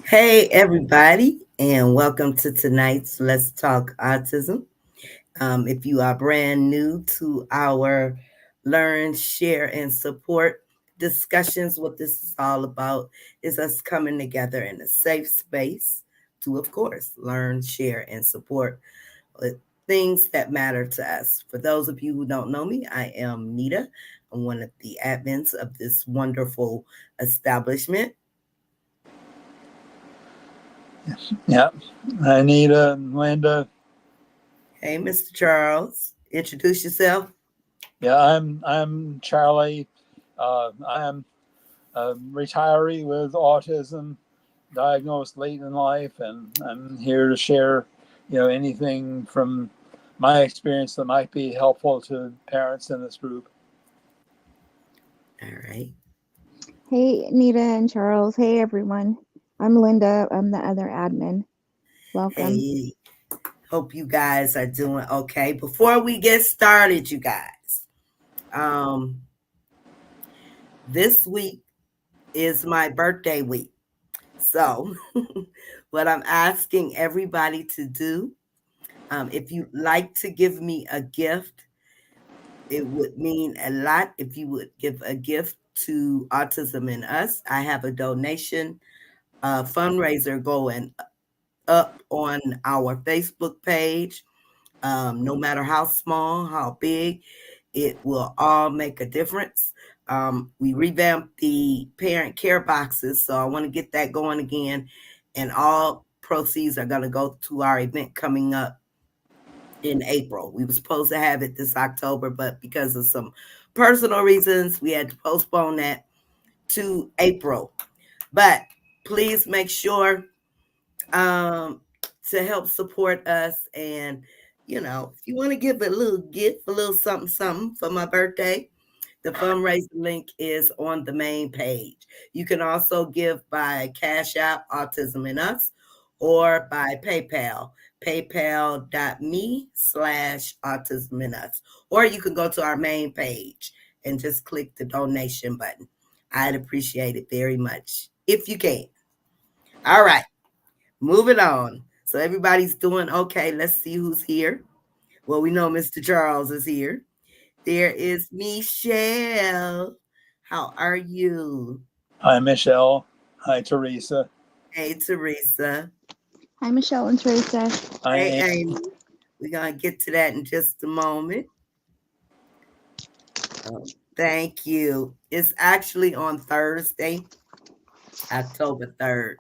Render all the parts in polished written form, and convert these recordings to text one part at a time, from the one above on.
Hey, everybody, and welcome to tonight's Let's Talk Autism. If you are brand new to our Learn, Share, and Support discussions, what this is all about is us coming together in a safe space to, of course, learn, share, and support things that matter to us. For those of you who don't know me, I am Nita. I'm one of the admins of this wonderful establishment. Yeah, Anita and Linda. Hey, Mr. Charles, introduce yourself. Yeah, I'm Charlie. I'm a retiree with autism, diagnosed late in life, and I'm here to share, anything from my experience that might be helpful to parents in this group. All right. Hey, Nita and Charles. Hey, everyone. I'm Linda. I'm the other admin. Welcome. Hey, hope you guys are doing okay. Before we get started, you guys, um, this week is my birthday week. So, what I'm asking everybody to do, if you'd like to give me a gift, it would mean a lot if you would give a gift to Autism and Us. I have a donation fundraiser going up on our Facebook page. No matter how small, how big, it will all make a difference. We revamped the parent care boxes, so I want to get that going again. And all proceeds are going to go to our event coming up in April. We were supposed to have it this October, but because of some personal reasons, we had to postpone that to April. But please make sure um, to help support us. And, if you want to give a little gift, a little something, something for my birthday, the fundraiser link is on the main page. You can also give by Cash App, Autism and Us, or by PayPal, paypal.me/autism and us. Or you can go to our main page and just click the donation button. I'd appreciate it very much if you can. All right. Moving on. So everybody's doing okay. Let's see who's here. Well, we know Mr. Charles is here. There is Michelle. How are you? Hi, Michelle. Hi, Teresa. Hey, Teresa. Hi, Michelle and Teresa. Hi, Hey, Amy. Amy. We're going to get to that in just a moment. Thank you. It's actually on Thursday, October 3rd.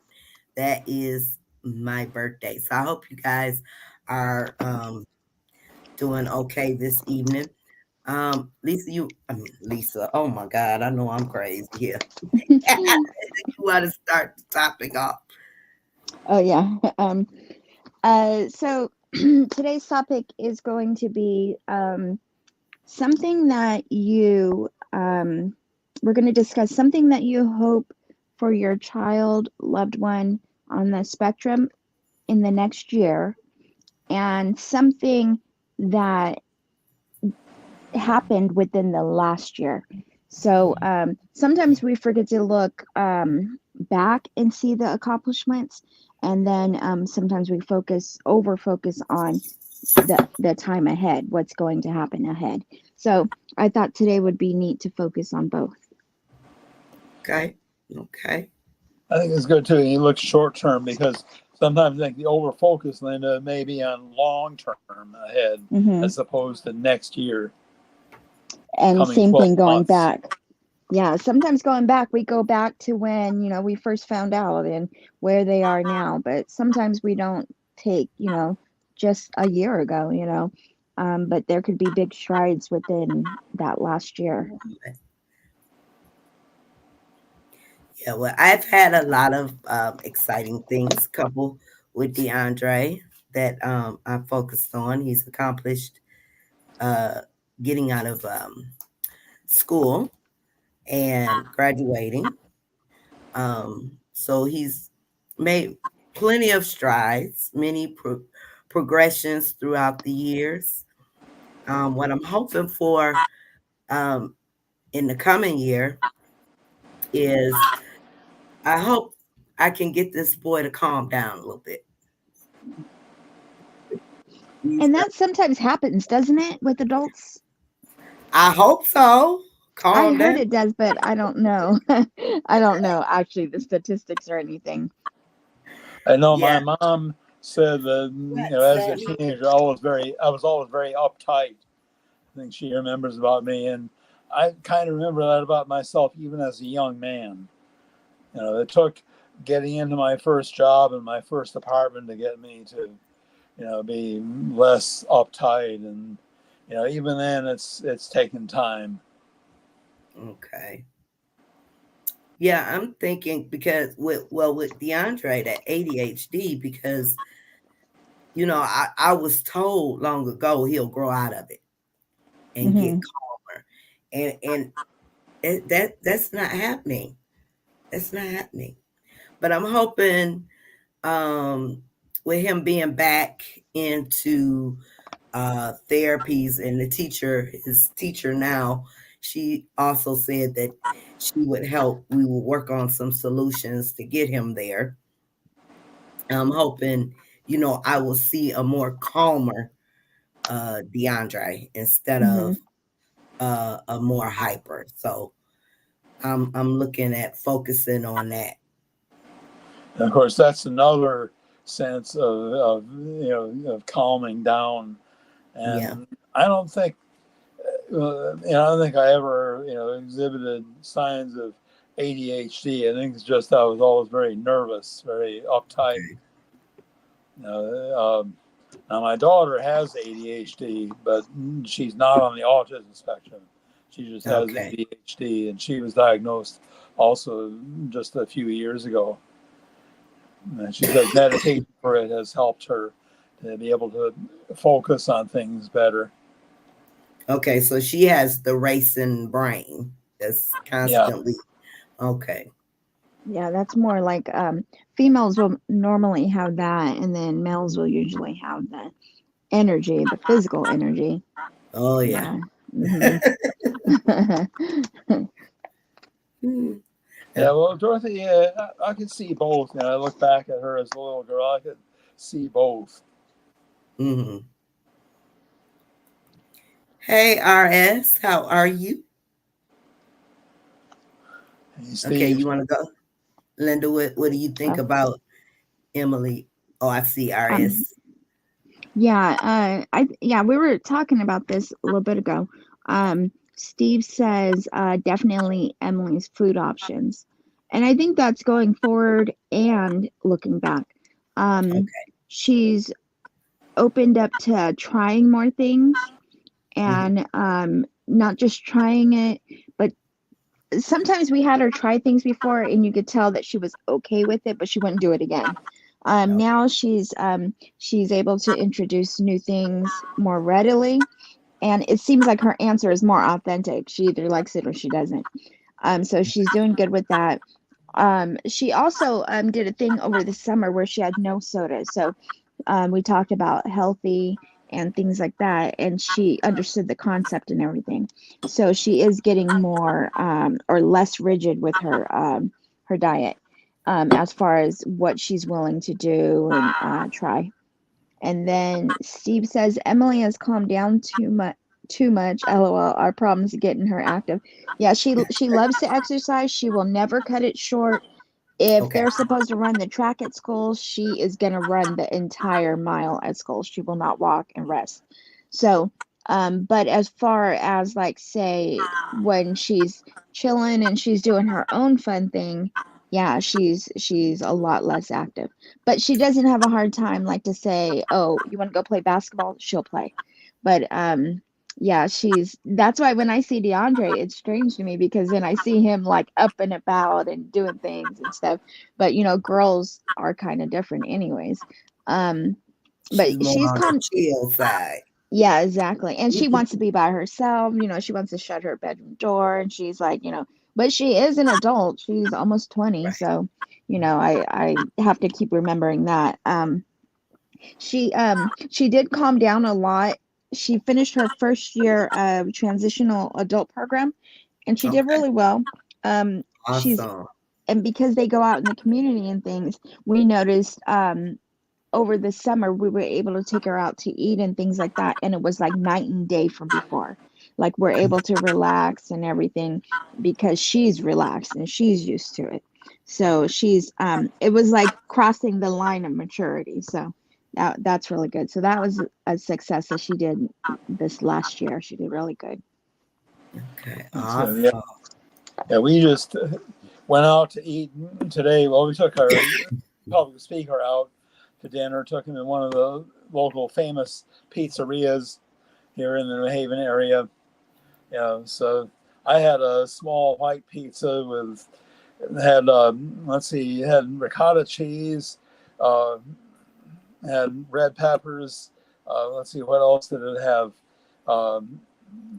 That is my birthday. So I hope you guys are doing okay this evening. Lisa, oh my God, I know I'm crazy here. You want to start the topic off? Oh, yeah. So today's topic is going to be something that we're going to discuss something that you hope for your child, loved one on the spectrum in the next year, and something that happened within the last year. So sometimes we forget to look back and see the accomplishments, and then sometimes we over focus on the time ahead, what's going to happen ahead. So I thought today would be neat to focus on both. Okay. Okay. I think it's good too. You look short term because sometimes I think the over focus, Linda, may be on long term ahead as opposed to next year. And same thing going months. back. Yeah, sometimes going back, we go back to when, we first found out and where they are now. But sometimes we don't take, just a year ago, but there could be big strides within that last year. Yeah, well, I've had a lot of exciting things coupled with DeAndre that I focused on. He's accomplished getting out of school and graduating. So he's made plenty of strides, many progressions throughout the years. What I'm hoping for in the coming year is I hope I can get this boy to calm down a little bit. He's And not, that sometimes happens, doesn't it, with adults? I hope so. I Calm heard down. it does, but I don't know. I don't know actually the statistics or anything. I know my Yeah. mom said that What, as a Sammy? teenager, I was always very uptight. I think she remembers about me, and I kind of remember that about myself, even as a young man. It took getting into my first job and my first apartment to get me to, be less uptight, and even then, it's taken time. Okay. Yeah, I'm thinking because with DeAndre that ADHD because I was told long ago he'll grow out of it and get Hmm. calmer, and that's not happening. That's not happening. But I'm hoping um, with him being back into therapies and his teacher now, she also said that she would help. We will work on some solutions to get him there. I'm hoping, I will see a more calmer DeAndre instead Hmm. of a more hyper. So I'm looking at focusing on that. And of course, that's another sense of calming down. Yeah. And I don't think I don't think I ever exhibited signs of ADHD. I think it's just I was always very nervous, very uptight. Okay. You know, Now my daughter has ADHD, but she's not on the autism spectrum. She just has Okay. ADHD, and she was diagnosed also just a few years ago. And she says meditation for it has helped her to be able to focus on things better. Okay. So she has the racing brain that's Yeah, constantly okay. Yeah, that's more like females will normally have that, and then males will usually have the energy, the physical energy. Oh yeah. Yeah. Hmm. Hmm. yeah. Well, Dorothy, I could see both. I look back at her as a little girl. I could see both. Mm-hmm. Hey RS, how are you? Hey, Okay, Steve. you want to go, Linda? What do you think Oh, about Emily? Oh, I see um, RS. yeah, we were talking about this a little bit ago. Steve says definitely Emily's food options, and I think that's going forward and looking back. Um, Okay. she's opened up to trying more things Mm-hmm. and not just trying it, but sometimes we had her try things before and you could tell that she was okay with it, but she wouldn't do it again. Now she's able to introduce new things more readily, and it seems like her answer is more authentic. She either likes it or she doesn't. So she's doing good with that. She also did a thing over the summer where she had no soda. So we talked about healthy and things like that, and she understood the concept and everything. So she is getting more or less rigid with her diet as far as what she's willing to do and try. And then Steve says Emily has calmed down too much. Too much. LOL. Our problems getting her active. Yeah, she loves to exercise. She will never cut it short. If Okay. they're supposed to run the track at school, she is going to run the entire mile at school. She will not walk and rest. So, but as far as like, say, when she's chilling and she's doing her own fun thing, yeah, she's a lot less active. But she doesn't have a hard time like to say, "Oh, you want to go play basketball?" She'll play. But yeah, that's why when I see DeAndre, it's strange to me because then I see him like up and about and doing things and stuff. But girls are kind of different anyways. Um, but She's more she's on the come, chill side. yeah, exactly. And she wants to be by herself, she wants to shut her bedroom door and she's like, but she is an adult. She's almost 20, Right. so I have to keep remembering that. She did calm down a lot. She finished her first year of transitional adult program and she did Okay. really well. She's Awesome. and because they go out in the community and things, we noticed over the summer we were able to take her out to eat and things like that, and it was like night and day from before. Like we're able to relax and everything because she's relaxed and she's used to it. So she's it was like crossing the line of maturity. So that's really good. So that was a success that she did this last year. She did really good. Okay, That's good. Yeah, awesome. yeah. We just went out to eat today. Well, we took our public speaker out to dinner. Took him in one of the local famous pizzerias here in the New Haven area. Yeah, so I had a small white pizza with had let's see, had ricotta cheese, uh, had red peppers. Let's see, what else did it have? Um,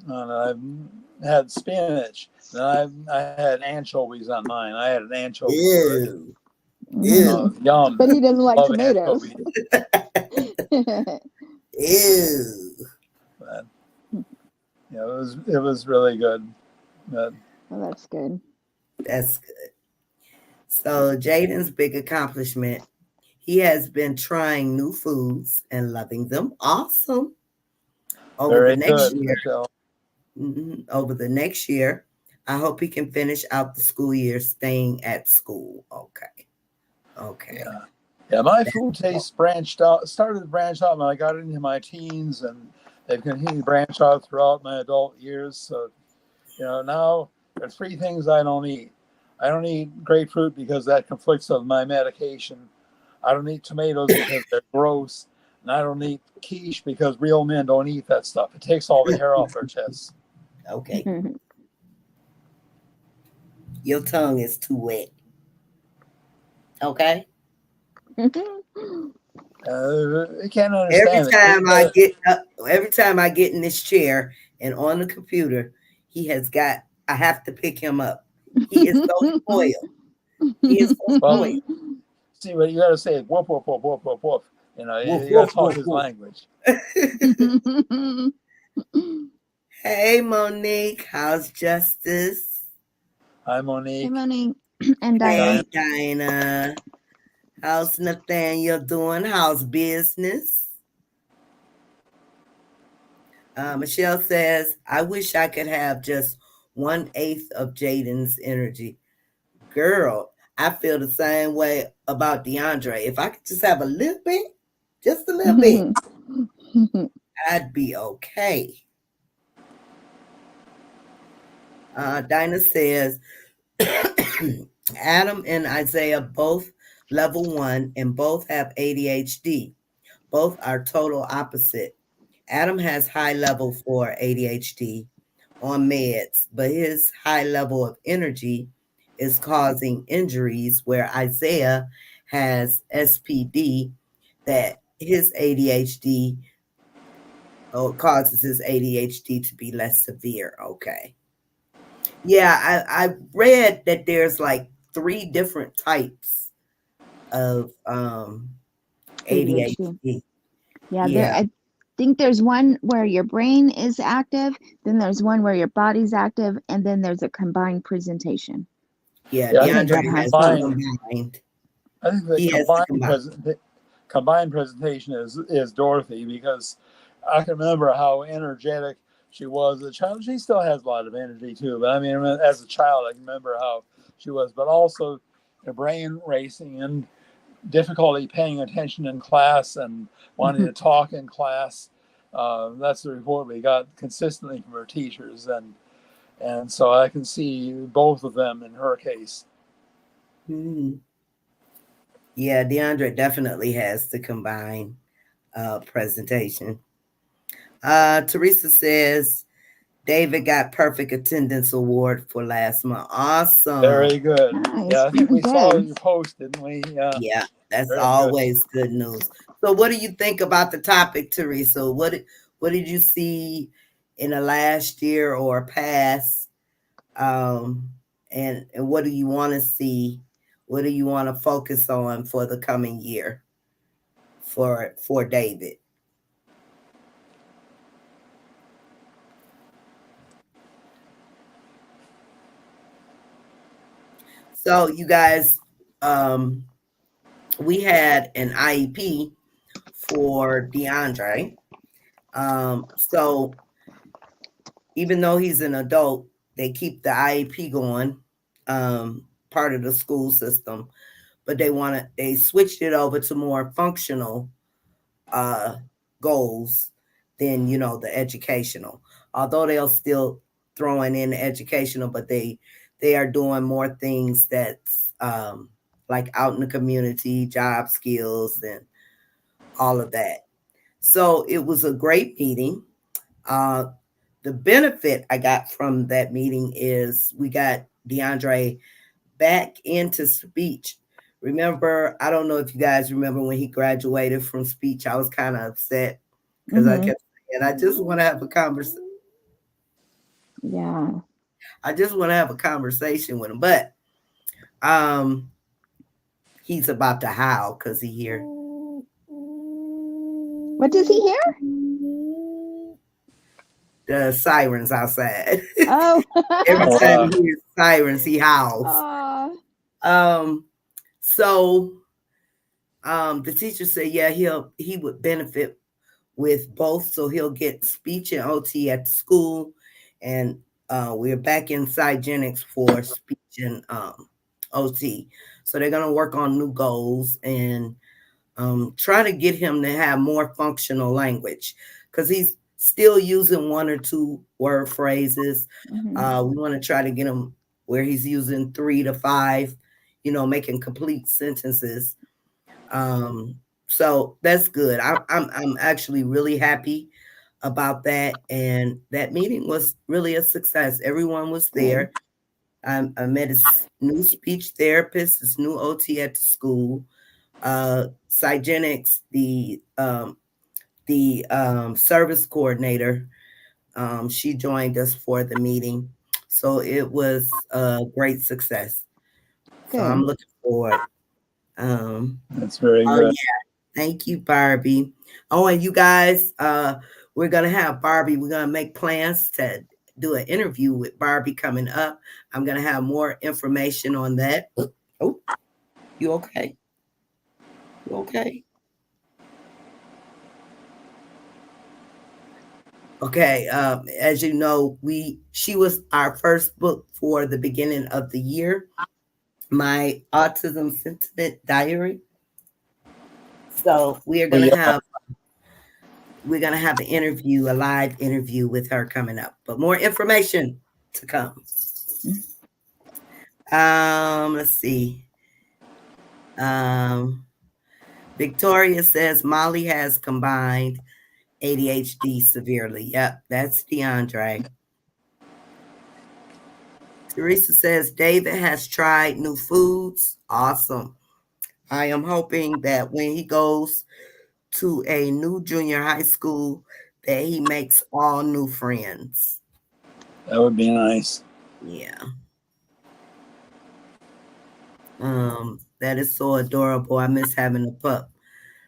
and I had spinach. And I had anchovies on mine. I had an anchovy good. Ew. Ew. Yum. But he doesn't like Love tomatoes. anchovies. Ew. But, yeah, it was really good. But, Well, that's good. That's good. So Jaden's big accomplishment, he has been trying new foods and loving them. Awesome. Over the very next good, year, Michelle. over the next year, I hope he can finish out the school year staying at school. Okay. Okay. Yeah. Yeah, my food tastes started to branch out when I got into my teens, and they've continued to branch out throughout my adult years. So, now there's three things I don't eat. I don't eat grapefruit because that conflicts with my medication. I don't eat tomatoes because they're gross. And I don't eat quiche because real men don't eat that stuff. It takes all the hair off their chests. Okay. Your tongue is too wet. Okay. I can't Every understand time I it. get every time I get in this chair and on the computer, I have to pick him up. He is so spoiled. He is so Well, spoiled. see, what you got to say is whoop, whoop, whoop, whoop, whoop, whoop. Woof, You got woof, to talk woof, his woof. language. Hey, Monique. How's Justice? Hi, Hey, Monique. Monique and Hey, Dinah. Dinah. How's Nathaniel doing? How's business? Michelle says, I wish I could have just 1/8 of Jaden's energy. Girl, I feel the same way about DeAndre. If I could just have a little bit, just a little bit, I'd be okay. Dinah says, Adam and Isaiah both level 1 and both have ADHD. Both are total opposite. Adam has high level for ADHD on meds, but his high level of energy is causing injuries, where Isaiah has SPD that his ADHD causes his ADHD to be less severe. Okay. Yeah, I read that there's like 3 different types of ADHD. ADHD. Yeah, Yeah, I think there's one where your brain is active, then there's one where your body's active, and then there's a combined presentation. yeah. Yeah, I I think think DeAndre that the has has the both. combined. I think the He has the combined. combined presentation is Dorothy, because I can remember how energetic she was as a child. She still has a lot of energy too, but I mean, as a child, I can remember how she was. But also, her brain racing and difficulty paying attention in class and wanting to talk in class. That's the report we got consistently from her teachers, and so I can see both of them in her case. Mhm. Yeah, DeAndre definitely has the combined presentation. Teresa says David got perfect attendance award for last month. Awesome. Very good. Nice. Yeah, I think we saw Good. your post, didn't we? Yeah, Yeah, that's very good. always good news. So what do you think about the topic, Teresa? What did you see in the last year or past? Um, and what do you want to see? What do you want to focus on for the coming year for David? So you guys, um, we had an IEP for DeAndre. So even though he's an adult, they keep the IEP going, part of the school system, but they switched it over to more functional uh, goals than the educational. Although they'll still throwing in the educational, but they are doing more things that's like out in the community, job skills, and all of that. So it was a great meeting. Uh, the benefit I got from that meeting is we got DeAndre back into speech. Remember, I don't know if you guys remember when he graduated from speech, I was kind of upset because I Mm-hmm. kept saying, I just want to have a conversation. Yeah. I just want to have a conversation with him. But um, he's about to howl because he hear What does he hear? the sirens outside. Oh. Every Oh, time he hears sirens, he howls. Oh. Um, so the teacher said, yeah, he would benefit with both, so he'll get speech and OT at the school, and we're back in Cygenics for speech and OT. So they're gonna work on new goals and try to get him to have more functional language because he's still using one or two word phrases. Mm-hmm. We want to try to get him where he's using 3 to 5, making complete sentences. Um, so that's good. I'm actually really happy about that, and that meeting was really a success. Everyone was Good. there. I met his new speech therapist, his new OT at the school. Cygenics, the service coordinator, she joined us for the meeting, so it was a great success. So I'm Good. looking forward. Um, that's very oh good. yeah, thank you, Barbie. Oh, and you guys, we're gonna have Barbie. We're gonna make plans to do an interview with Barbie coming up. I'm gonna have more information on that. Oh, you okay? You okay? Okay. As you know, she was our first book for the beginning of the year. My autism sentiment diary. So Oh yeah, we're gonna have an interview, a live interview with her coming up. But more information to come. Let's see. Um, Victoria says Molly has combined ADHD severely. Yep, that's DeAndre. Teresa says David has tried new foods. Awesome. I am hoping that when he goes to a new junior high school, that he makes all new friends. that would be nice. Yeah. That is so adorable. I miss having a pup.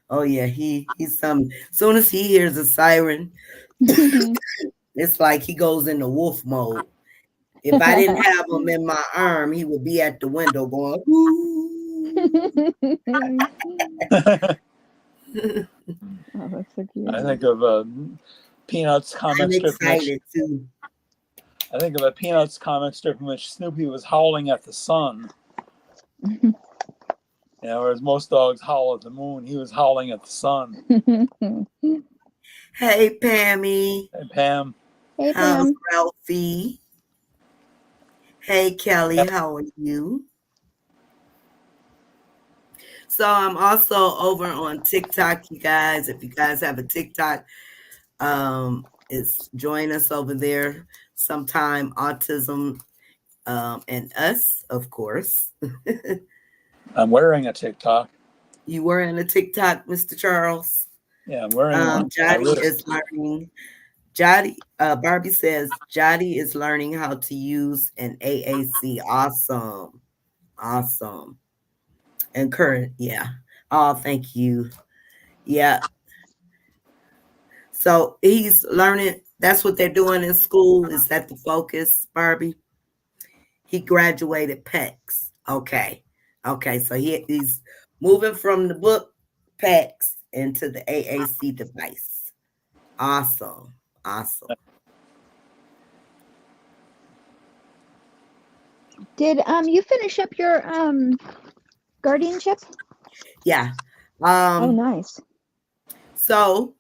Oh yeah, he's some. As soon as he hears a siren, it's like he goes into wolf mode. If I didn't have him in my arm, he would be at the window going, "Ooh." I Oh, that's so cute. think of Peanuts I'm comic strip in which excited too. I think of a Peanuts comic strip in which Snoopy was howling at the sun. Whereas most dogs howl at the moon, he was howling at the sun. Hey Pammy, Hey, Pam. Hey, how's Pam. Ralphie? Hey Kelly, how are you? So I'm also over on TikTok, you guys. If you guys have a TikTok, it's join us over there sometime. Autism and us, of course. I'm wearing a TikTok. You were in a TikTok, Mr. Charles. Yeah, I'm wearing one. My Jody is wrist. learning. Barbie says Jody is learning how to use an AAC. Awesome, awesome, and current. Yeah. Oh, thank you. Yeah. So he's learning. That's what they're doing in school. Is that the focus, Barbie? He graduated PECs. Okay. Okay. So he's moving from the book packs into the AAC device. Awesome. Awesome. Did you finish up your guardianship? Yeah. Oh, Um, nice. so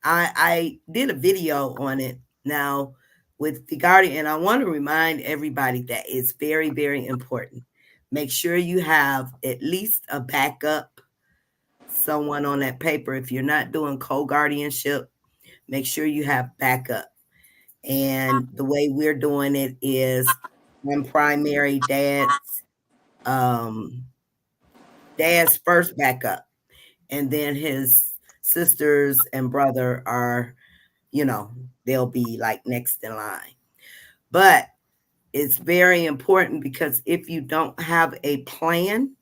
I did a video on it now with the Guardian, and I want to remind everybody that it's very, very important. Make sure you have at least a backup, someone on that paper. If you're not doing co-guardianship, make sure you have backup. And the way we're doing it is one primary um dad's first backup, and then his sisters and brother are, you know, they'll be like next in line. But it's very important because if you don't have a plan,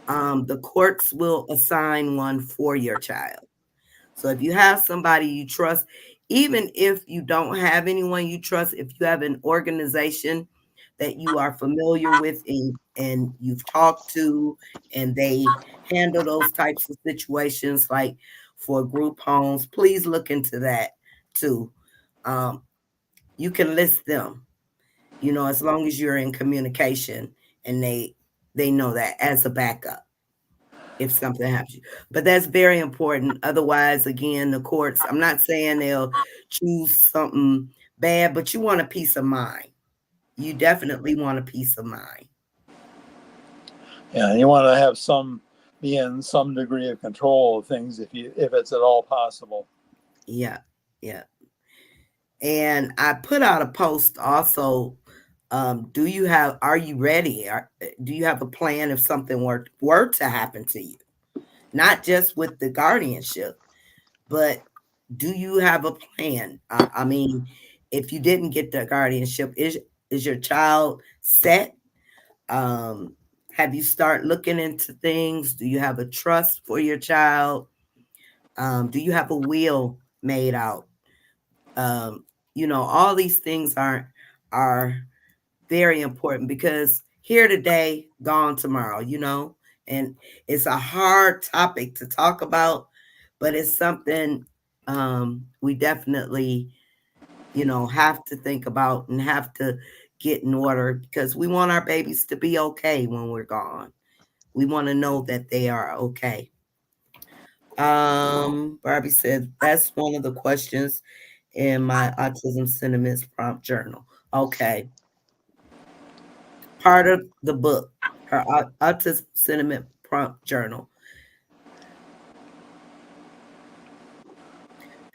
the courts will assign one for your child. So if you have somebody you trust, even if you don't have anyone you trust, if you have an organization that you are familiar with and you've talked to, and they handle those types of situations like for group homes, please look into that too. Um, you can list them, you know, as long as you're in communication and they know that as a backup if something happens. But that's very important. Otherwise, again, the courts, I'm not saying they'll choose something bad, but you want a peace of mind. You definitely want a peace of mind. Yeah, you want to have some be in some degree of control of things if it's at all possible. Yeah, yeah. And I put out a post also. Are you ready? Do you have a plan if something were to happen to you? Not just with the guardianship, but do you have a plan? I mean, if you didn't get the guardianship, is your child set? Um, have you start looking into things? Do you have a trust for your child? Do you have a will made out? Um, you know, all these things are very important because here today, gone tomorrow, you know, and it's a hard topic to talk about, but it's something we definitely, you know, have to think about and have to get in order because we want our babies to be okay when we're gone. We want to know that they are okay. Barbie said that's one of the questions in my autism sentiments prompt journal. Okay. Part of the book, her autism sentiment prompt journal.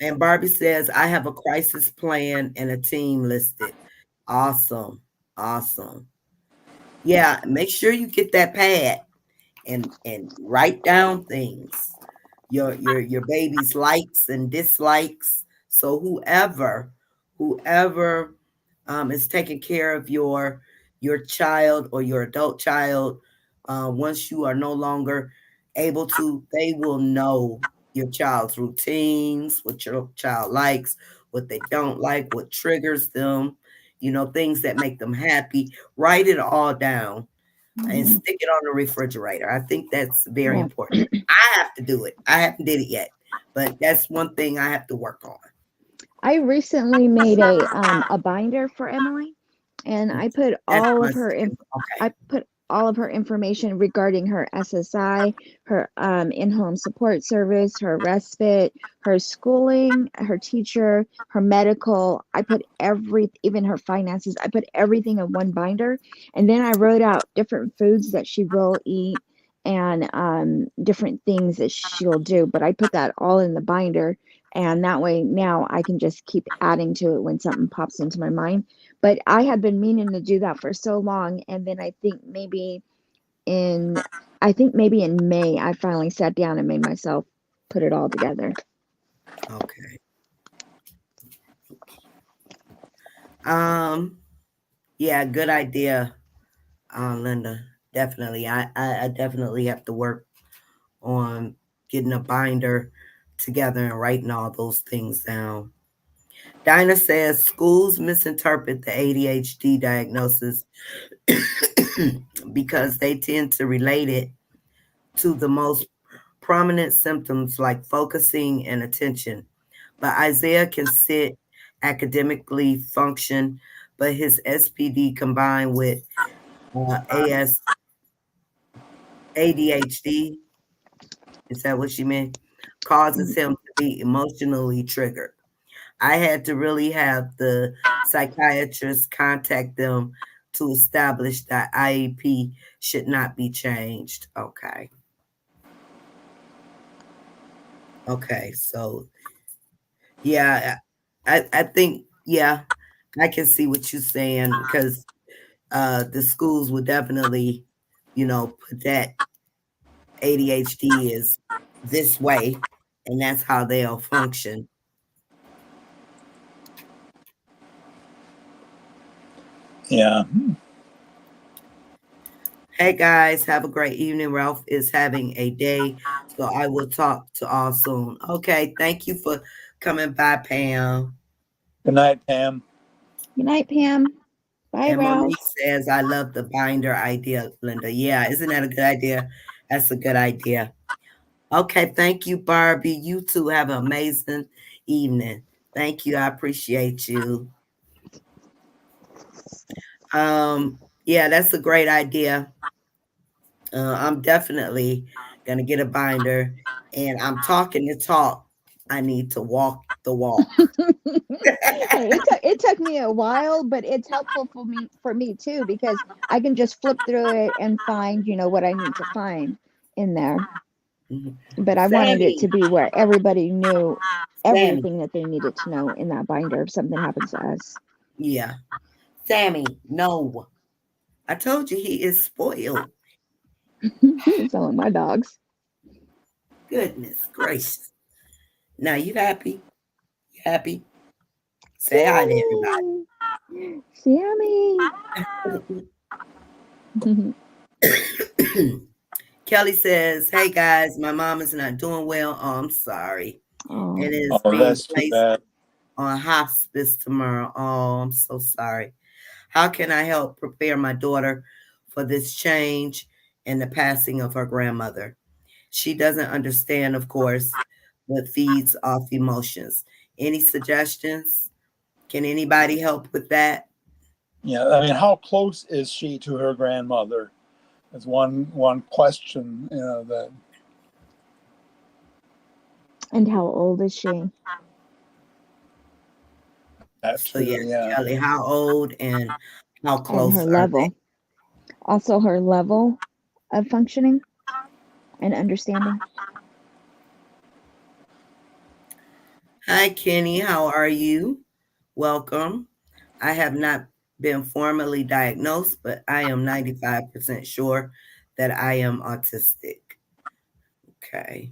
And Barbie says, I have a crisis plan and a team listed. Awesome. Awesome. Yeah, make sure you get that pad and write down things. Your baby's likes and dislikes. So whoever is taking care of your child or your adult child, once you are no longer able to, they will know your child's routines, what your child likes, what they don't like, what triggers them, you know, things that make them happy. Write it all down and Mhm. stick it on the refrigerator. I think that's very Yeah. important. I have to do it. I haven't did it yet, but that's one thing I have to work on. I recently made a binder for Emily, and I put That's all my of her second. Okay. I put all of her information regarding her SSI, her in-home support service, her respite, her schooling, her teacher, her medical. I put even her finances. I put everything in one binder, and then I wrote out different foods that she will eat and different things that she'll do. But I put that all in the binder, and that way now I can just keep adding to it when something pops into my mind. But I had been meaning to do that for so long, and then in I think maybe in May I finally sat down and made myself put it all together. Okay. Um. Yeah. Good idea, Linda. Definitely. I definitely have to work on getting a binder together and writing all those things down. Dinah says schools misinterpret the ADHD diagnosis because they tend to relate it to the most prominent symptoms like focusing and attention. But Isaiah can sit, academically function, but his SPD combined with AS ADHD, is that what she meant? Causes him to be emotionally triggered. I had to really have the psychiatrist contact them to establish that IEP should not be changed. Okay. Okay. So, yeah, I think, yeah, I can see what you're saying because the schools would definitely, put that ADHD is this way, and that's how they'll function. Yeah. Hey guys, have a great evening. Ralph is having a day, so I will talk to all soon. Okay, thank you for coming by, Pam. Good night, Pam. Good night, Pam. Bye, And Ralph. Monique says, I love the binder idea, Linda. Yeah, isn't that a good idea? That's a good idea. Okay, thank you, Barbie. You two have an amazing evening. Thank you. I appreciate you. Yeah, that's a great idea. I'm definitely gonna get a binder, and I'm talking the talk. I need to walk the walk. Hey, it took me a while, but it's helpful for me too because I can just flip through it and find what I need to find in there. Mhm. But I wanted it Sammy, to be where everybody knew Sammy, everything that they needed to know in that binder if something happens to us. yeah, Sammy. No, I told you he is spoiled. Some of my dogs. Goodness gracious. Now you happy? You happy? Say hi to Sammy, Sammy. everybody. Kelly says, "Hey guys, my mom is not doing well. Oh, I'm sorry, Oh, and is Oh, being that's too placed bad. on hospice tomorrow. Oh, I'm so sorry. How can I help prepare my daughter for this change and the passing of her grandmother? She doesn't understand, of course, but feeds off emotions. Any suggestions? Can anybody help with that? Yeah, I mean, how close is she to her grandmother? Is one question. That and how old is she? So, too. yes, Yeah, Kelly, how old and how And close her are they? level. Also, her level of functioning and understanding. Hi, Kenny. How are you? Welcome. I have not been formally diagnosed, but I am 95% sure that I am autistic. Okay.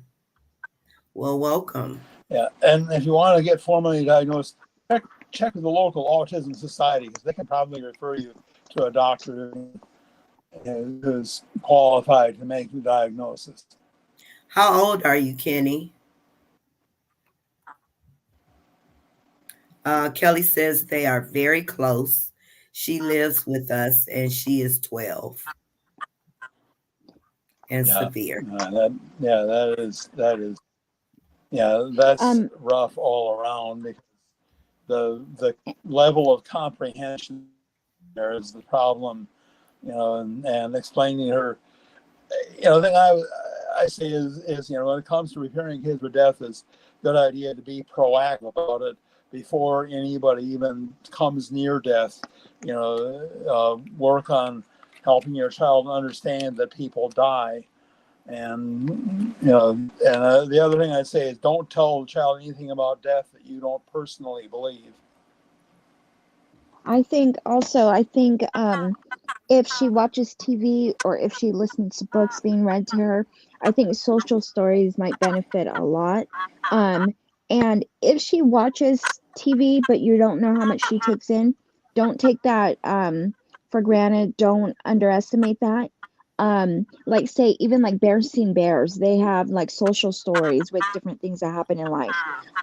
Well, welcome. yeah. And if you want to get formally diagnosed, check with the local autism society because they can probably refer you to a doctor who's qualified to make the diagnosis. How old are you, Kenny? Kelly says they are very close. She lives with us and she is 12 and Yeah, severe. that is yeah, that's Um, rough all around because the level of comprehension there is the problem, and explaining her, the thing I say is when it comes to preparing kids for death, is a good idea to be proactive about it before anybody even comes near death. Work on helping your child understand that people die. And the other thing I say is don't tell the child anything about death that you don't personally believe. I think if she watches TV or if she listens to books being read to her, I think social stories might benefit a lot. Um, and if she watches TV but you don't know how much she takes in, don't take that for granted. Don't underestimate that. Like say even like Bears Seen Bears, they have like social stories with different things that happen in life.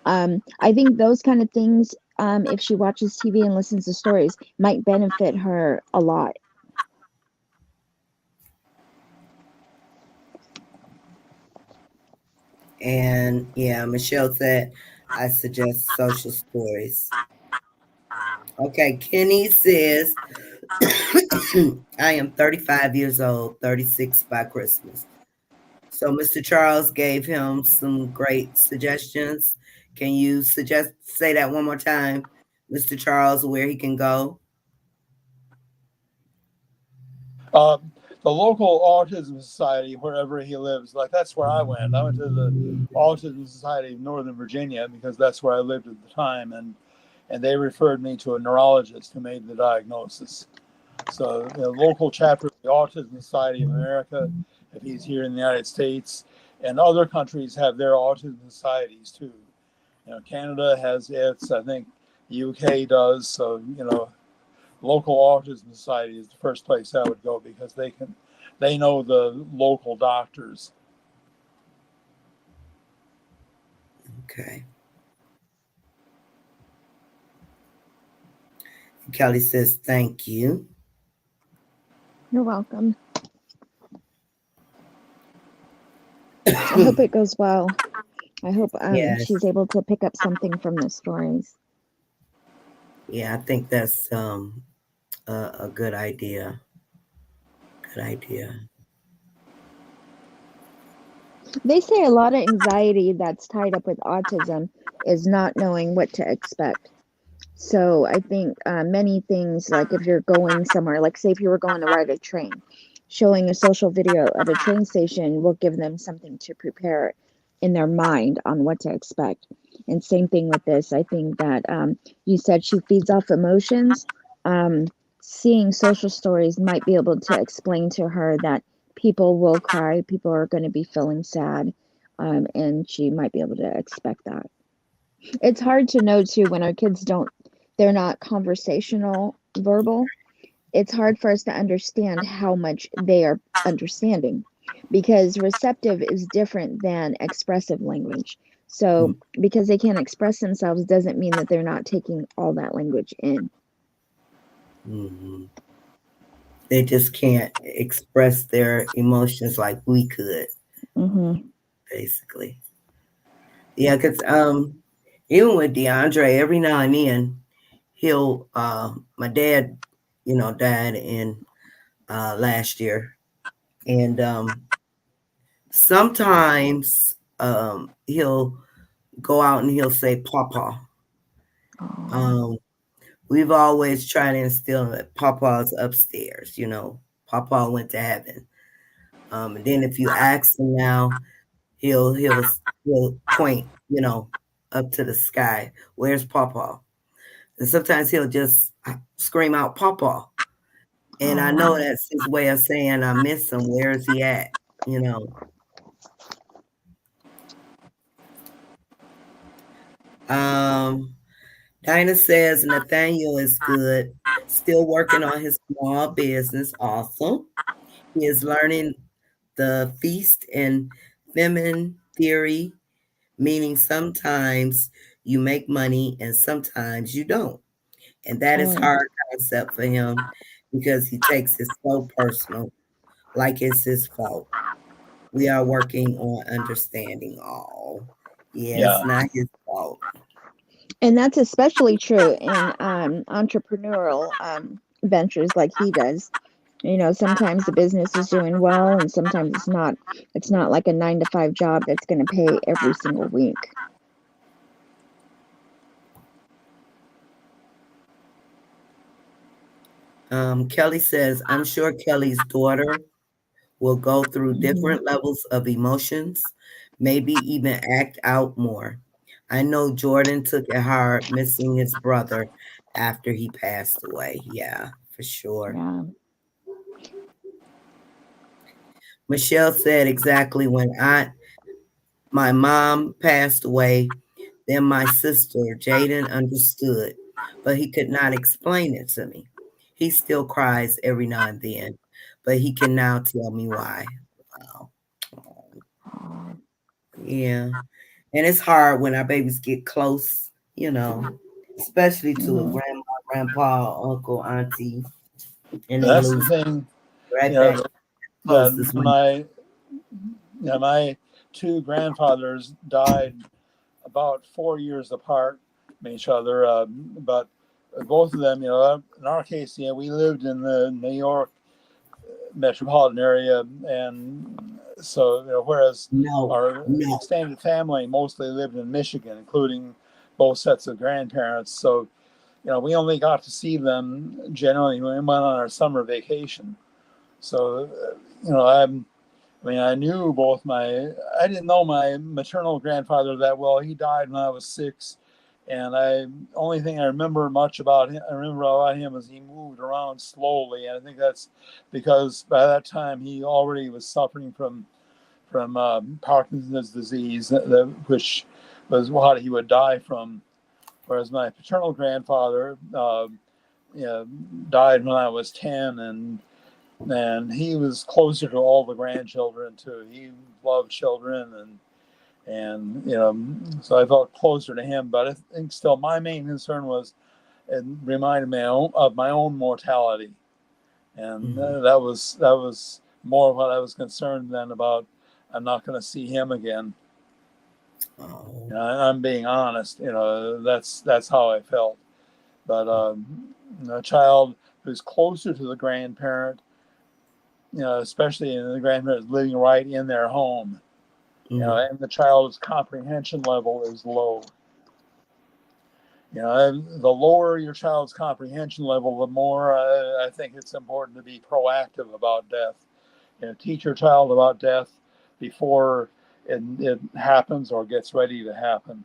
I think those kind of things, if she watches TV and listens to stories, might benefit her a lot. And yeah, Michelle said, I suggest social stories. Okay, Kenny says, I am 35 years old, 36 by Christmas. So Mr. Charles gave him some great suggestions. Can you say that one more time, Mr. Charles, where he can go? The local autism society, wherever he lives, like that's where I went. I went to the Autism Society of Northern Virginia because that's where I lived at the time, and they referred me to a neurologist who made the diagnosis. So the local chapter of the Autism Society of America, if he's here in the United States, and other countries have their autism societies too. Canada has its, I think UK does. So local autism society is the first place I would go because they know the local doctors. Okay. Kelly says, thank you. You're welcome. I hope it goes well. I hope Yes. she's able to pick up something from the stories. Yeah, I think that's a good idea. Good idea. They say a lot of anxiety that's tied up with autism is not knowing what to expect. So I think many things, like if you're going somewhere, like say if you were going to ride a train, showing a social video at a train station will give them something to prepare in their mind on what to expect. And same thing with this. I think that you said she feeds off emotions. Um, Seeing social stories might be able to explain to her that people will cry, people are going to be feeling sad, and she might be able to expect that. It's hard to know too when our kids don't, they're not conversational verbal. It's hard for us to understand how much they are understanding because receptive is different than expressive language. So because they can't express themselves doesn't mean that they're not taking all that language in. Mm-hmm. They just can't express their emotions like we could, Mm-hmm. basically. Yeah, because even with DeAndre, every now and then he'll my dad, died in last year, and sometimes he'll go out and he'll say Papa. Oh. Um, we've always tried to instill that Papa's upstairs. Papa went to heaven. And then if you ask him now, he'll point, up to the sky. Where's Papa? And sometimes he'll just scream out Papa. And I know Oh. that's his way of saying I miss him. Where is he at? You know. Um, Dinah says Nathaniel is good. Still working on his small business. Awesome. He is learning the feast and famine theory, meaning sometimes you make money and sometimes you don't. And that is Oh. hard concept for him because he takes it so personal, like it's his fault. We are working on understanding all. Yeah, it's Yeah, not his fault. And that's especially true in entrepreneurial ventures like he does. Sometimes the business is doing well and sometimes it's not. It's not like a 9 to 5 job that's going to pay every single week. Kelly says, I'm sure Kelly's daughter will go through Hmm. different levels of emotions, maybe even act out more. I know Jordan took it hard missing his brother after he passed away. Yeah, for sure. Yeah. Michelle said exactly when my mom passed away, then my sister Jaden understood, but he could not explain it to me. He still cries every now and then, but he can now tell me why. Wow. Oh. Yeah. And it's hard when our babies get close, especially to a Hmm. grandma, grandpa, uncle, auntie, and they that's the lose thing. right Yeah, back yeah. close as we. My two grandfathers died about 4 years apart from each other, but both of them, in our case, we lived in the New York metropolitan area, and so whereas No, our no. extended family mostly lived in Michigan, including both sets of grandparents. So we only got to see them generally when we went on our summer vacation. So I knew both I didn't know my maternal grandfather that well. He died when I was 6. And only thing I remember much about him, I remember about him is he moved around slowly. And I think that's because by that time he already was suffering from Parkinson's disease, which was what he would die from. Whereas my paternal grandfather died when I was 10, and he was closer to all the grandchildren too. He loved children, and so I felt closer to him. But I think still my main concern was it reminded me of my own mortality, and Mhm. that was more what I was concerned than about. I'm not going to see him again. Oh. I'm being honest. That's how I felt. But a child who's closer to the grandparent, especially in the grandparents living right in their home, Mhm. and the child's comprehension level is low. The lower your child's comprehension level, the more I think it's important to be proactive about death. Teach your child about death before it happens or gets ready to happen.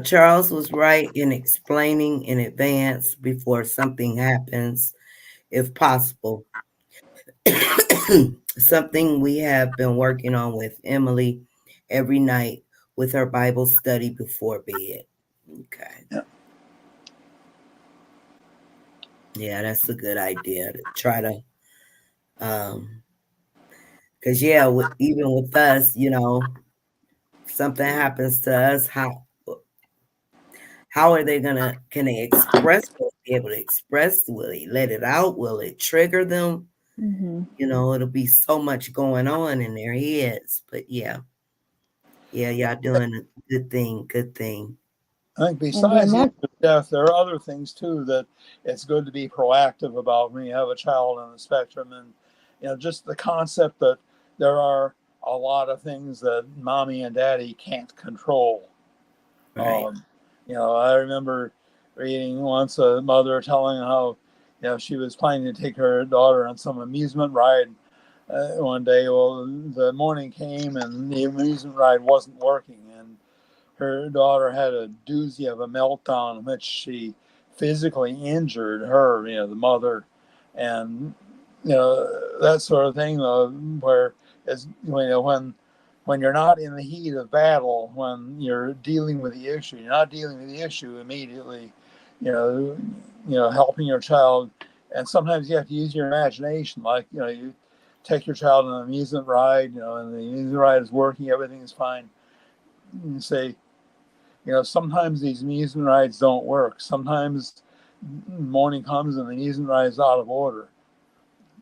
Charles was right in explaining in advance before something happens, if possible. Something we have been working on with Emily every night with her Bible study before bed. Okay. Yeah. Yeah, that's a good idea to try to, because, yeah, even with us, something happens to us, how are they gonna, can they express, will they be able to express, will they let it out, will it trigger them? Mm-hmm. It'll be so much going on in their heads. But yeah, y'all doing a good thing, good thing. I think And then besides the that, issue of death, there are other things too that it's good to be proactive about when you have a child on the spectrum, and just the concept that there are a lot of things that mommy and daddy can't control. Right. I remember reading once a mother telling how she was planning to take her daughter on some amusement ride one day. Well, the morning came and the amusement ride wasn't working, and her daughter had a doozy of a meltdown in which she physically injured her, the mother, and that sort of thing. Where as when you're not in the heat of battle, when you're dealing with the issue, you're not dealing with the issue immediately. You know, helping your child, and sometimes you have to use your imagination. Like you take your child on an amusement ride, and the amusement ride is working, everything is fine. You say, sometimes these amusement rides don't work. Sometimes morning comes and the amusement ride is out of order,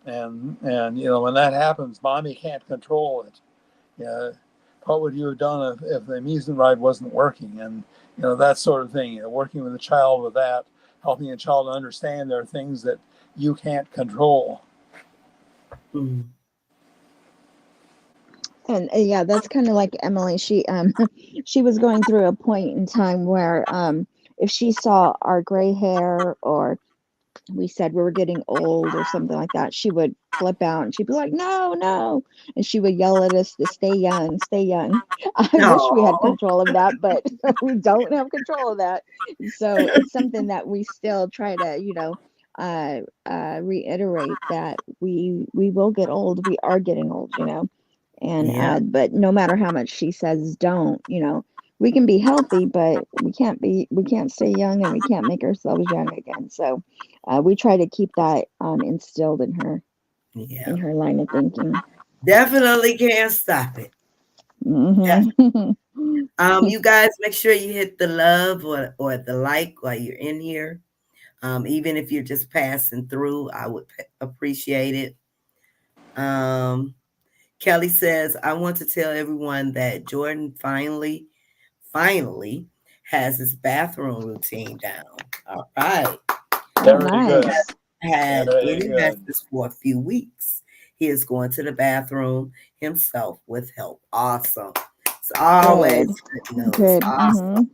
and when that happens, mommy can't control it. What would you have done if the amusement ride wasn't working? And that sort of thing. Working with a child with that, helping a child to understand there are things that you can't control. Mm. and yeah, that's kind of like Emily. She was going through a point in time where if she saw our gray hair, or we said we were getting old or something like that, she would flip out and she'd be like, no, no. And she would yell at us to stay young, stay young. I wish we had No. control of that, but we don't have control of that. So it's something that we still try to, reiterate that we will get old. We are getting old, and Yeah. but no matter how much she says don't, we can be healthy, but we can't stay young, and we can't make ourselves young again. So we try to keep that instilled in Yeah. her line of thinking. Definitely can't stop it. Hmm. You guys make sure you hit the love or the like while you're in here. Even if you're just passing through, I would appreciate it. Um, Kelly says, I want to tell everyone that Jordan finally has his bathroom routine down. All right. Oh, Very good. nice. Had Very any good. messages for a few weeks. He is going to the bathroom himself with help. Awesome. It's always Good. good news. Good. Awesome.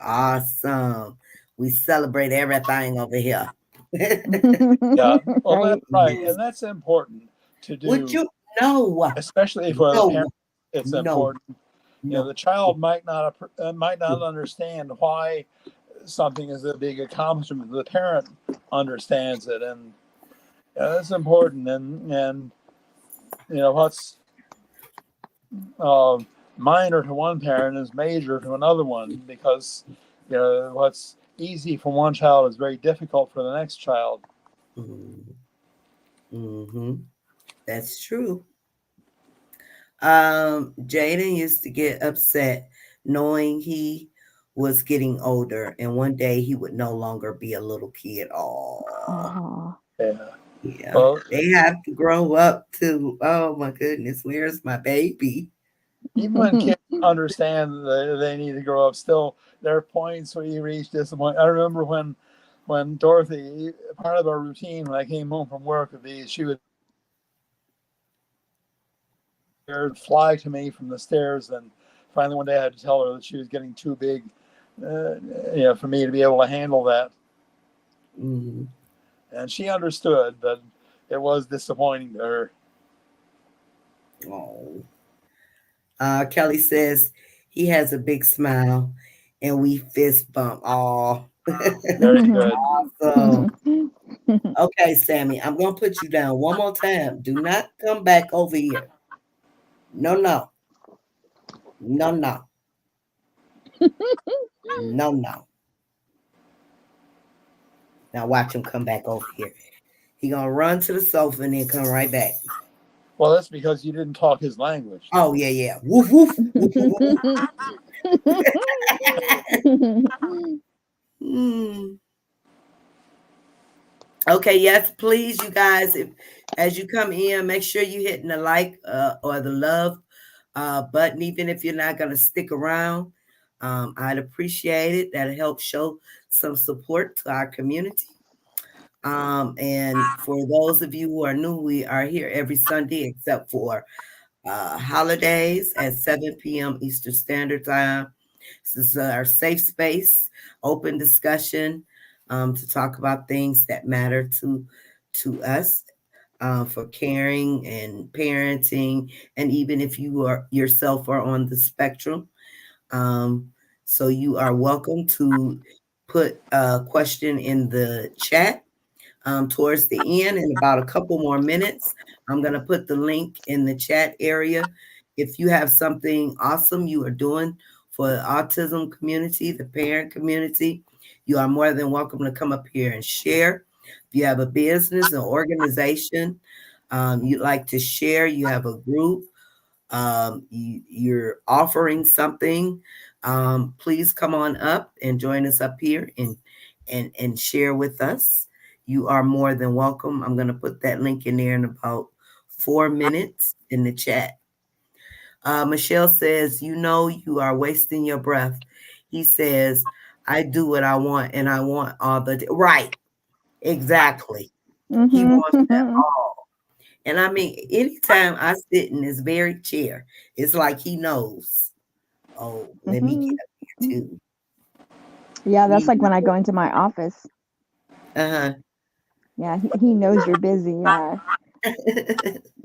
Awesome. We celebrate everything over here. Yeah. Well, Right. that's right, Yes. and that's important to Would do, you? No. especially for the No. parent. It's No. important. No. The child might not understand why something is a big accomplishment. The parent understands it, and that's important. And what's uh, minor to one parent is major to another one, because what's easy for one child is very difficult for the next child. Mm-hmm. That's true. Jaden used to get upset knowing he was getting older, and one day he would no longer be a little kid. Oh, Oh. Yeah. yeah. Well, They have to grow up to, oh my goodness, where's my baby? even when kids understand that they need to grow up, still there are points where you reach disappointment. I remember when Dorothy, part of our routine when I came home from work would be she would fly to me from the stairs, and finally one day I had to tell her that she was getting too big, for me to be able to handle that. Mm-hmm. And she understood, but it was disappointing to her. Oh. Kelly says he has a big smile and we fist bump. Oh, Very good. awesome. Okay, Sammy, I'm going to put you down one more time. Do not come back over here. No, no, no, no, no, no. Now watch him come back over here. He going to run to the sofa and then come right back. Well, that's because you didn't talk his language. Oh, yeah, yeah. Woof, woof. Woof, woof, woof. Hmm. Okay, yes, please, you guys. If as you come in, make sure you hitting the like or the love button, even if you're not gonna stick around. I'd appreciate it. That'll help show some support to our community. And for those of you who are new, we are here every Sunday except for holidays at 7 p.m. Eastern Standard Time. This is our safe space, open discussion to talk about things that matter to us for caring and parenting, and even if you are yourself are on the spectrum. Um, so you are welcome to put a question in the chat towards the end in about a couple more minutes. I'm going to put the link in the chat area. If you have something awesome you are doing for the autism community, the parent community, you are more than welcome to come up here and share. If you have a business or organization you'd like to share, you have a group, you're offering something, please come on up and join us up here and share with us. You are more than welcome. I'm going to put that link in there in about 4 minutes in the chat. Michelle says, you know, you are wasting your breath. He says, I do what I want and I want all right. Exactly. He wants that all. And I mean, anytime I sit in this very chair, it's like he knows. Oh, let me get up here too. Yeah, that's He like when I go into my office. uh-huh. Yeah, he knows you're busy.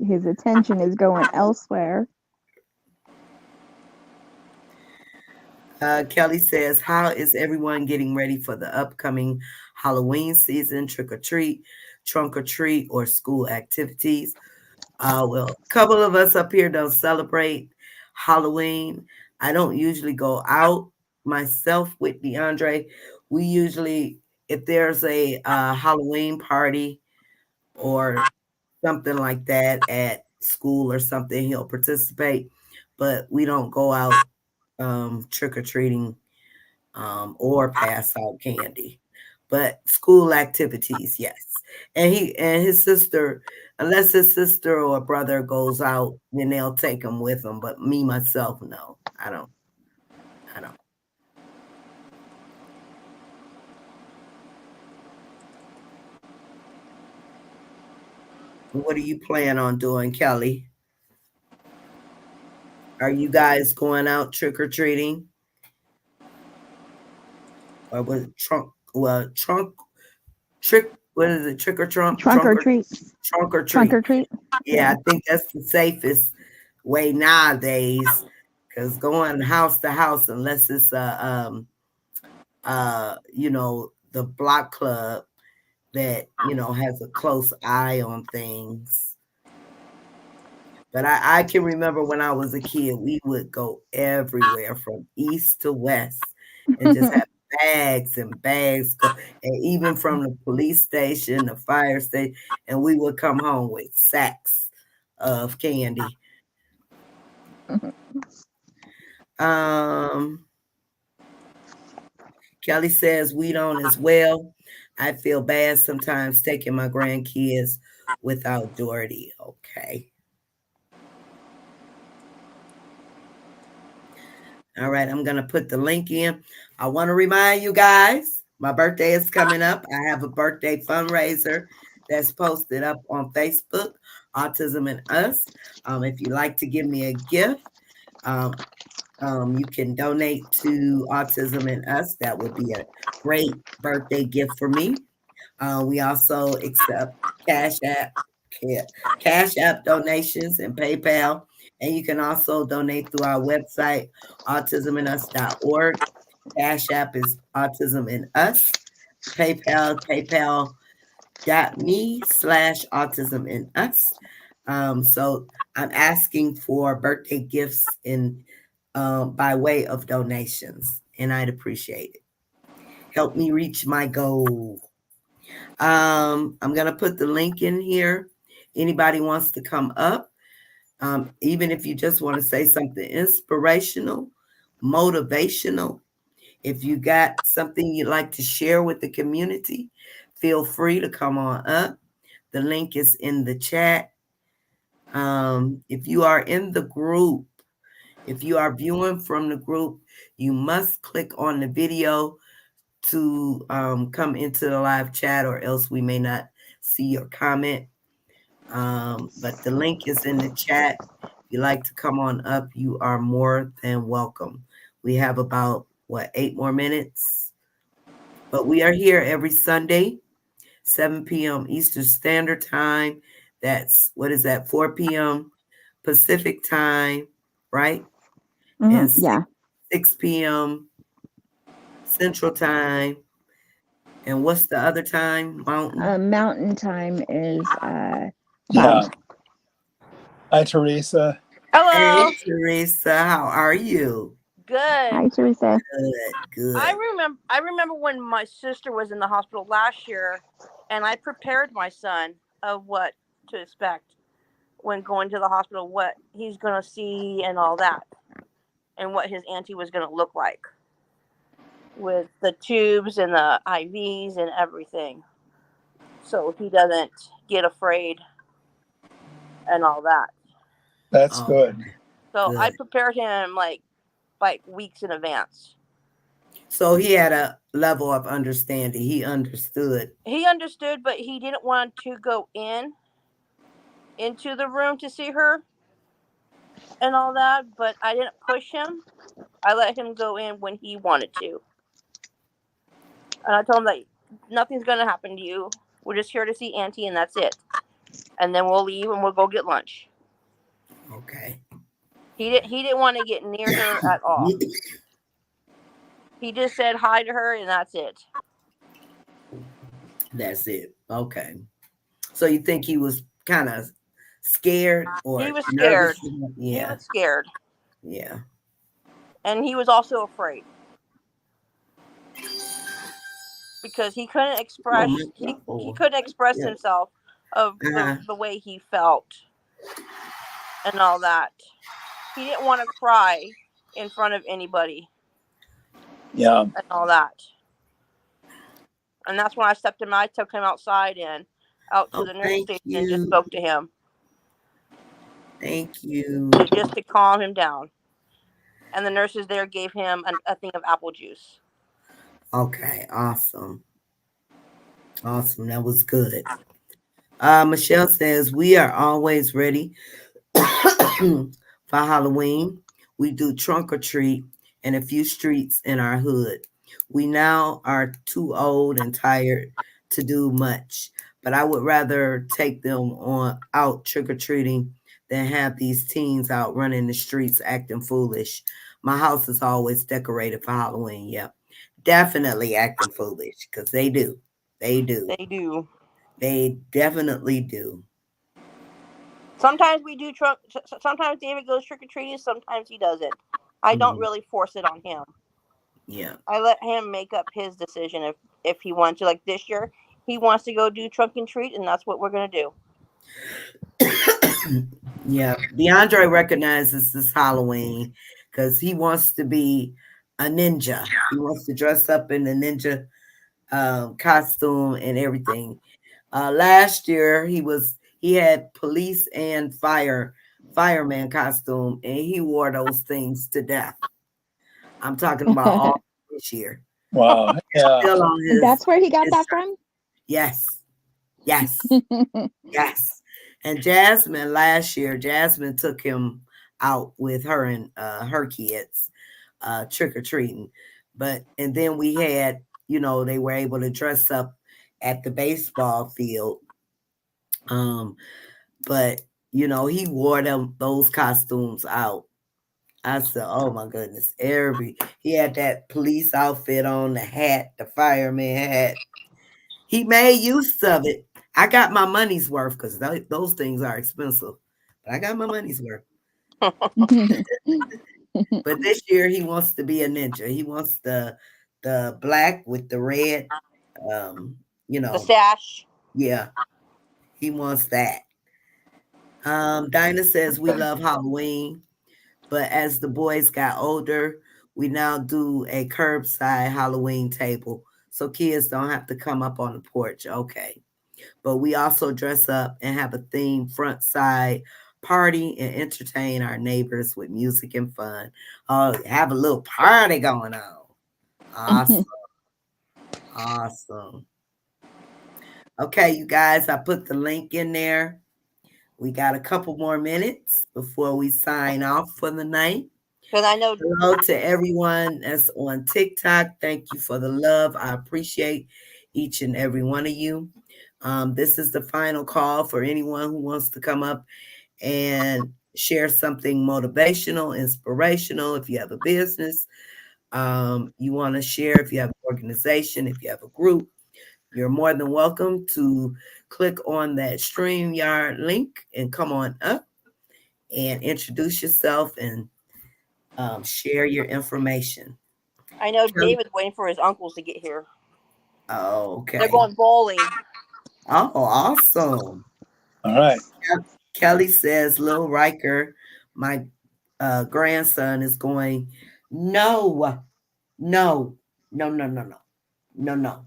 His attention is going elsewhere. Kelly says, how is everyone getting ready for the upcoming Halloween season, trick or treat, trunk or treat, or school activities? Well, a couple of us up here don't celebrate Halloween. I don't usually go out myself with DeAndre. We usually, if there's a Halloween party or something like that at school or something, he'll participate. But we don't go out trick or treating or pass out candy. but school activities, yes. And his sister, unless his sister or brother goes out, then they'll take him with them. But me myself, no, I don't. I don't. What do you plan on doing, Kelly? Are you guys going out trick or treating? Or was it trunk? Well, trunk trick. What is it? Trick or trunk? Trunk or treat. Trunk or Trunk treat. or treat. Yeah, I think that's the safest way nowadays. Because going house to house, unless it's the block club that has a close eye on things. But I can remember when I was a kid, we would go everywhere from east to west and just have bags and bags, and even from the police station, the fire station, and we would come home with sacks of candy. Um, Kelly says we don't as well. I feel bad sometimes taking my grandkids without Doherty. Okay. All right, I'm going to put the link in. I want to remind you guys, my birthday is coming up. I have a birthday fundraiser that's posted up on Facebook, Autism and Us. If you'd like to give me a gift, you can donate to Autism and Us. That would be a great birthday gift for me. We also accept Cash App, Cash App donations and PayPal. And you can also donate through our website, autismandus.org. Cash App is Autism and Us. PayPal, paypal.me/autism and us. So I'm asking for birthday gifts by way of donations, and I'd appreciate it. Help me reach my goal. I'm gonna put the link in here. Anybody wants to come up, even if you just want to say something inspirational, motivational. If you got something you'd like to share with the community, feel free to come on up. The link is in the chat. If you are in the group, if you are viewing from the group, you must click on the video to come into the live chat, or else we may not see your comment. But the link is in the chat. If you like to come on up, you are more than welcome. We have about 8 more minutes, but we are here every Sunday, 7 p.m. Eastern Standard Time. That's 4 p.m. Pacific Time, right? And Yeah. 6 p.m. Central Time. And what's the other time? Mountain time is Yeah. 12. Hi, Teresa. Hello. Hey, Teresa, how are you? Good. Hi, Teresa. Good. I remember when my sister was in the hospital last year, and I prepared my son of what to expect when going to the hospital, what he's going to see and all that, and what his auntie was going to look like with the tubes and the IVs and everything, so he doesn't get afraid and all that. That's good. So Good. I prepared him like weeks in advance. So he had a level of understanding. He understood. He understood, but he didn't want to go into the room to see her and all that. But I didn't push him. I let him go in when he wanted to. And I told him that nothing's going to happen to you. We're just here to see Auntie, and that's it. And then we'll leave and we'll go get lunch. Okay. He didn't want to get near her at all. He just said hi to her, and that's it. That's it. Okay. So you think he was kind of scared or He was nervous? scared. Yeah. He was scared. Yeah. And he was also afraid. Because he couldn't express he couldn't express himself of the way he felt and all that. He didn't want to cry in front of anybody. Yeah. And all that. And that's when I stepped him. I took him outside and out to Oh, the nurse thank station and just you. spoke to him Thank you. just to calm him down. And the nurses there gave him a thing of apple juice. Okay, awesome. Awesome. That was good. Michelle says, we are always ready for Halloween. We do trunk or treat in a few streets in our hood. We now are too old and tired to do much, but I would rather take them on out trick or treating than have these teens out running the streets acting foolish. My house is always decorated for Halloween. Yep. Definitely acting foolish because they do. They do. They do. They definitely do. Sometimes we do trunk. Sometimes David goes trick or treating. Sometimes he doesn't. I don't Mhm. really force it on him. Yeah. I let him make up his decision if he wants to. Like this year, he wants to go do trunk and treat, and that's what we're gonna do. Yeah. DeAndre recognizes this Halloween because he wants to be a ninja. He wants to dress up in the ninja costume and everything. Last year he had police and fireman costume and he wore those things to death. I'm talking about all this year. Wow. Yeah. Still on That's where he got his that shirt. from? Yes. Yes. Yes. And Jasmine last year, Jasmine took him out with her and her kids trick or treating. And then we had, they were able to dress up at the baseball field. Um, but he wore those costumes out. I said, "Oh my goodness!" He had that police outfit on, the hat, the fireman hat. He made use of it. I got my money's worth because those things are expensive, but I got my money's worth. But this year he wants to be a ninja. He wants the black with the red. Um, you The know, sash. yeah, he wants that. Dinah says we love Halloween, but as the boys got older, we now do a curbside Halloween table so kids don't have to come up on the porch. Okay. But we also dress up and have a theme front side party and entertain our neighbors with music and fun. Oh, have a little party going on. Awesome. Awesome. Okay, you guys, I put the link in there. We got a couple more minutes before we sign off for the night. Because I know. Hello to everyone that's on TikTok. Thank you for the love. I appreciate each and every one of you. This is the final call for anyone who wants to come up and share something motivational, inspirational. If you have a business, you want to share, if you have an organization, if you have a group, you're more than welcome to click on that StreamYard link and come on up and introduce yourself and share your information. I know David's waiting for his uncles to get here. Oh, They're okay. going bowling. Oh, awesome. All right. Kelly says, Lil Riker, my grandson, is going, no, no, no, no, no, no, no, no.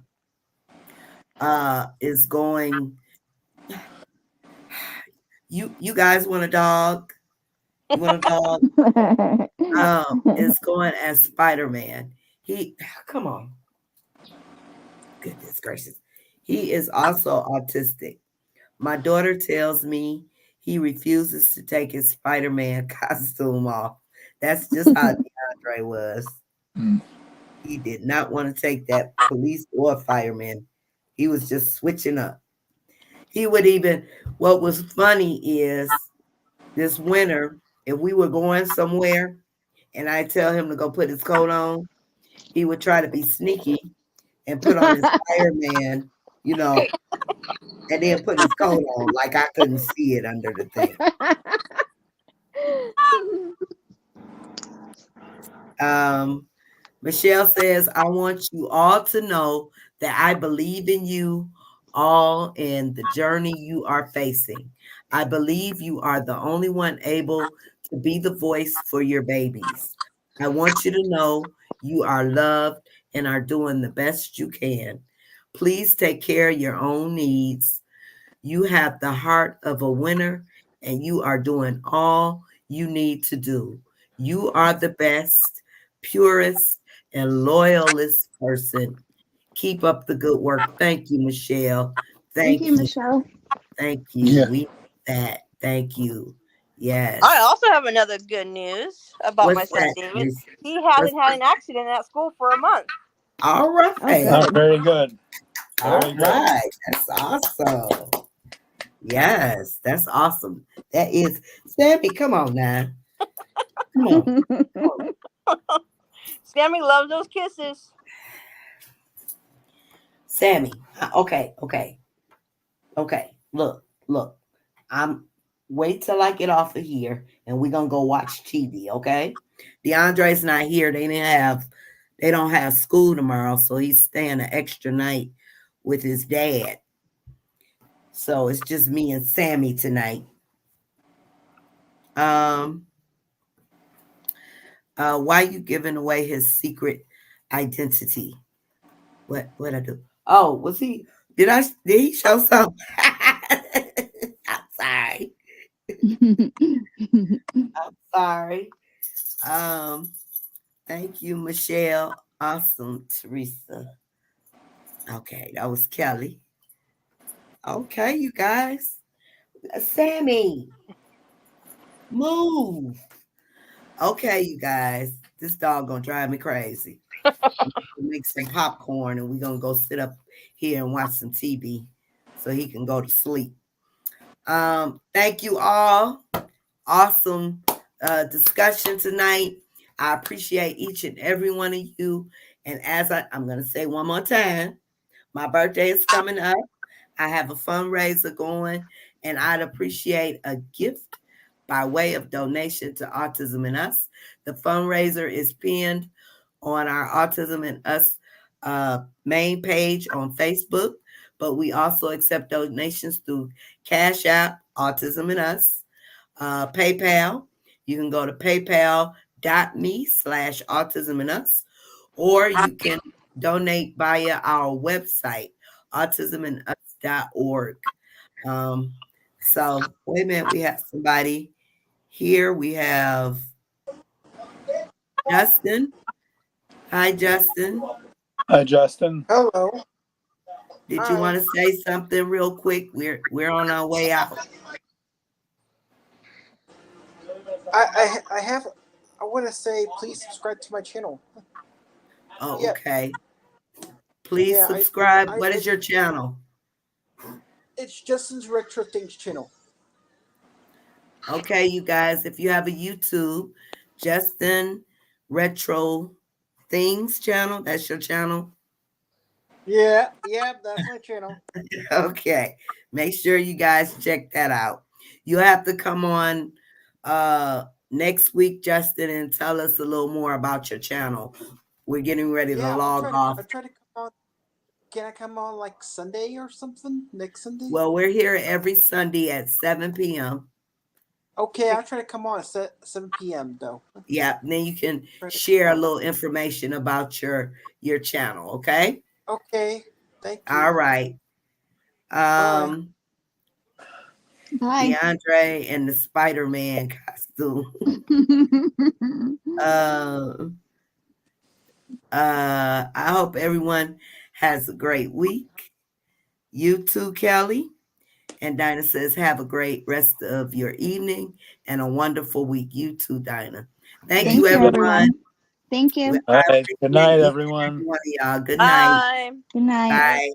Is going, you guys want a dog? You want a dog? Is going as Spider-Man. Come on. Goodness gracious. He is also autistic. My daughter tells me he refuses to take his Spider-Man costume off. That's just how DeAndre was. Mm. He did not want to take that police or fireman. He was just switching up. He would even, what was funny is this winter, if we were going somewhere and I tell him to go put his coat on, he would try to be sneaky and put on his fireman, you know, and then put his coat on like I couldn't see it under the thing. Michelle says, I want you all to know that I believe in you all and the journey you are facing. I believe you are the only one able to be the voice for your babies. I want you to know you are loved and are doing the best you can. Please take care of your own needs. You have the heart of a winner, and you are doing all you need to do. You are the best, purest, and loyalist person. Keep up the good work. Thank you, Michelle. Thank Thank you, you. Michelle. Thank you. Yeah. We need that. Thank you. I Yes. also have another good news about my What's son that, David. Teresa? He What's hasn't had that? an accident at school for a month. All Oh, right. Oh, good. very good. All Very good. right. That's awesome. Yes, that's awesome. That is Sammy. Come on now. Come on. Sammy loves those kisses. Sammy. Okay. Look. I'm wait till I get off of here and we're gonna go watch TV, okay? DeAndre's not here. They don't have school tomorrow, so he's staying an extra night with his dad. So it's just me and Sammy tonight. Um why you giving away his secret identity? What I do? Oh, was he did he show something? I'm sorry. I'm sorry. Um, thank you, Michelle. Awesome, Teresa. Okay, that was Kelly. Okay, you guys. Sammy, move. Okay, you guys. This dog gonna drive me crazy. Make some popcorn and we're gonna go sit up here and watch some TV so he can go to sleep. Thank you all. Awesome discussion tonight. I appreciate each and every one of you. And as I'm going to say one more time, my birthday is coming up. I have a fundraiser going, and I'd appreciate a gift by way of donation to Autism and Us. The fundraiser is pinned on our Autism and Us main page on Facebook, but we also accept donations through Cash App, Autism and Us, PayPal. You can go to paypal.me/autism and us, or you can donate via our website, autismandus.org. So wait a minute, we have somebody here. We have Justin. Hi, Justin. Hi, Justin. Hello. Did you Hi. want to say something real quick? We're on our way out. I have. I want to say, please subscribe to my channel. Oh, Yeah. okay. Please Yeah. subscribe. What is your channel? It's Justin's Retro Things channel. Okay, you guys, if you have a YouTube, Justin Retro Things channel, that's your channel. Yeah. Yeah. That's my channel. Okay, make sure you guys check that out. You'll have to come on next week, Justin, and tell us a little more about your channel. We're getting ready to Yeah. log off. I'll try to come on. Can I come on like Sunday or something? Next Sunday? Well, we're here every Sunday at 7 p.m. Okay. I'll try to come on at 7 p.m. though. Yeah, then you can share a little information about your channel, okay? Okay. Thank you. All right. Bye. DeAndre and the Spider-Man costume. I hope everyone has a great week. You too, Kelly. And Dinah says, have a great rest of your evening and a wonderful week. You too, Dinah. Thank Thank you, you, everyone. everyone. Thank you. All I right. Good appreciate night, each and everyone. every one of y'all. Good night. Bye. Good night. Bye.